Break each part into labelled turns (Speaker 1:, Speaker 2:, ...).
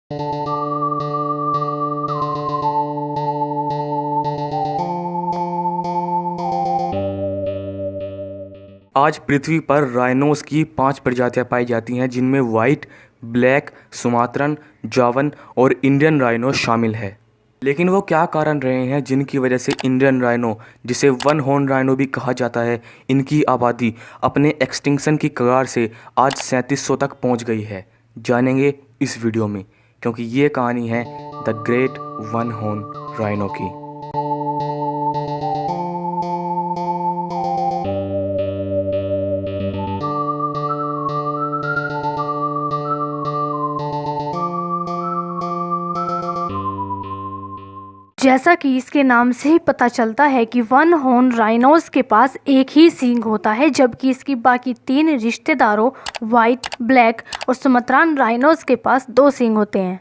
Speaker 1: आज पृथ्वी पर राइनोस की 5 प्रजातियां पाई जाती हैं, जिनमें वाइट, ब्लैक, सुमात्रन, जावन और इंडियन राइनो शामिल है। लेकिन वो क्या कारण रहे हैं जिनकी वजह से इंडियन राइनो, जिसे वन हॉर्न राइनो भी कहा जाता है, इनकी आबादी अपने एक्सटिंक्शन की कगार से आज 3700 तक पहुंच गई है। जानेंगे इस वीडियो में, क्योंकि ये कहानी है the great one horn rhino की।
Speaker 2: जैसा कि इसके नाम से ही पता चलता है कि वन हॉर्न राइनोस के पास एक ही सींग होता है, जबकि इसकी बाकी 3 रिश्तेदारों वाइट, ब्लैक और सुमात्रान राइनोस के पास 2 सींग होते हैं।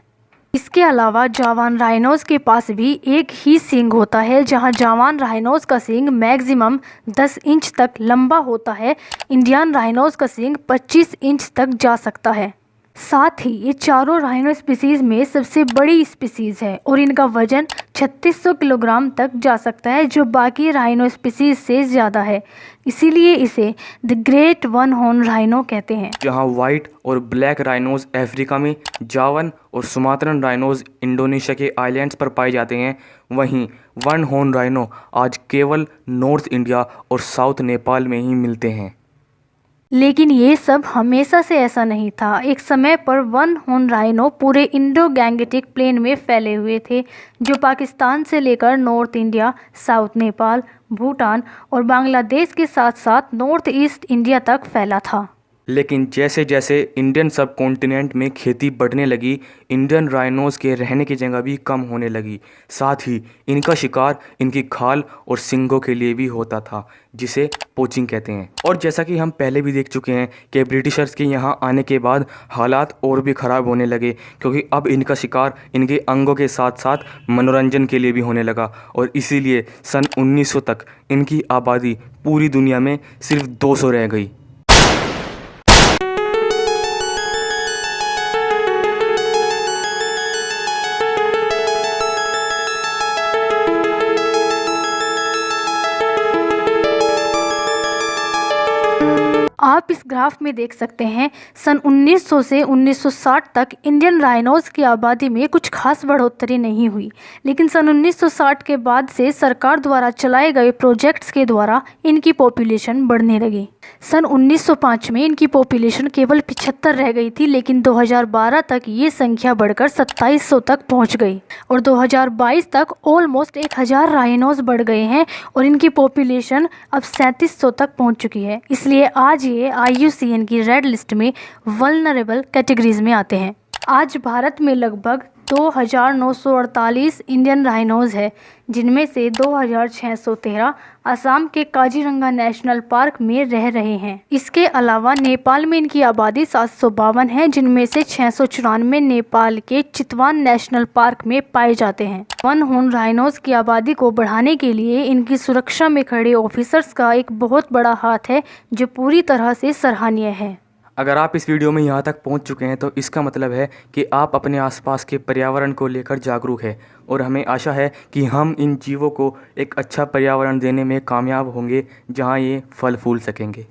Speaker 2: इसके अलावा जावान राइनोस के पास भी एक ही सींग होता है, जहां जावान राइनोस का सींग मैक्सिमम 10 इंच तक लंबा होता है। इंडियन राइनोस का सींग 25 इंच तक जा सकता है। साथ ही ये चारों राइनो स्पीसीज में सबसे बड़ी स्पीसीज है और इनका वजन 3600 किलोग्राम तक जा सकता है, जो बाकी राइनो स्पीसीज से ज़्यादा है। इसीलिए इसे the great one horn rhino कहते हैं।
Speaker 1: जहां वाइट और ब्लैक राइनोज अफ्रीका में, जावन और सुमात्रन राइनोज इंडोनेशिया के आइलैंड्स पर पाए जाते हैं, वहीं वन हॉर्न राइनो आज केवल नॉर्थ इंडिया और साउथ नेपाल में ही मिलते हैं।
Speaker 2: लेकिन ये सब हमेशा से ऐसा नहीं था। एक समय पर वन हॉर्न राइनो पूरे इंडो गैंगेटिक प्लेन में फैले हुए थे, जो पाकिस्तान से लेकर north India, south Nepal, Bhutan और बांग्लादेश के साथ साथ नॉर्थ ईस्ट इंडिया तक फैला था।
Speaker 1: लेकिन जैसे जैसे इंडियन सब कॉन्टिनेंट में खेती बढ़ने लगी, इंडियन राइनोज के रहने की जगह भी कम होने लगी। साथ ही इनका शिकार इनकी खाल और सींगों के लिए भी होता था, जिसे पोचिंग कहते हैं। और जैसा कि हम पहले भी देख चुके हैं कि ब्रिटिशर्स के यहाँ आने के बाद हालात और भी ख़राब होने लगे, क्योंकि अब इनका शिकार इनके अंगों के साथ साथ मनोरंजन के लिए भी होने लगा। और इसीलिए सन 1900 तक इनकी आबादी पूरी दुनिया में सिर्फ 200 रह गई।
Speaker 2: आप इस ग्राफ में देख सकते हैं, सन 1900 से 1960 तक इंडियन राइनोज की आबादी में कुछ खास बढ़ोतरी नहीं हुई। लेकिन सन 1960 के बाद से सरकार द्वारा चलाए गए प्रोजेक्ट्स के द्वारा इनकी पॉपुलेशन बढ़ने लगी। सन 1905 में इनकी पॉपुलेशन केवल 75 रह गई थी, लेकिन 2012 तक ये संख्या बढ़कर 2700 तक पहुंच गई और 2022 तक ऑलमोस्ट 1000 राइनोज बढ़ गए हैं और इनकी पॉपुलेशन अब 3700 तक पहुंच चुकी है। इसलिए आज ये IUCN की रेड लिस्ट में वल्नरेबल कैटेगरीज में आते हैं। आज भारत में लगभग 2948 इंडियन राइनोज है, जिनमें से 2613 असम के काजीरंगा नेशनल पार्क में रह रहे हैं। इसके अलावा नेपाल में इनकी आबादी 752 है, जिनमें से 694 नेपाल के चितवान नेशनल पार्क में पाए जाते हैं। वन हॉर्न राइनोज की आबादी को बढ़ाने के लिए इनकी सुरक्षा में खड़े ऑफिसर्स का एक बहुत बड़ा हाथ है, जो पूरी तरह से सराहनीय है।
Speaker 1: अगर आप इस वीडियो में यहाँ तक पहुँच चुके हैं तो इसका मतलब है कि आप अपने आसपास के पर्यावरण को लेकर जागरूक हैं, और हमें आशा है कि हम इन जीवों को एक अच्छा पर्यावरण देने में कामयाब होंगे, जहाँ ये फल फूल सकेंगे।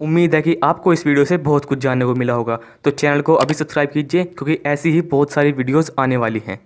Speaker 1: उम्मीद है कि आपको इस वीडियो से बहुत कुछ जानने को मिला होगा। तो चैनल को अभी सब्सक्राइब कीजिए, क्योंकि ऐसी ही बहुत सारी वीडियोस आने वाली हैं।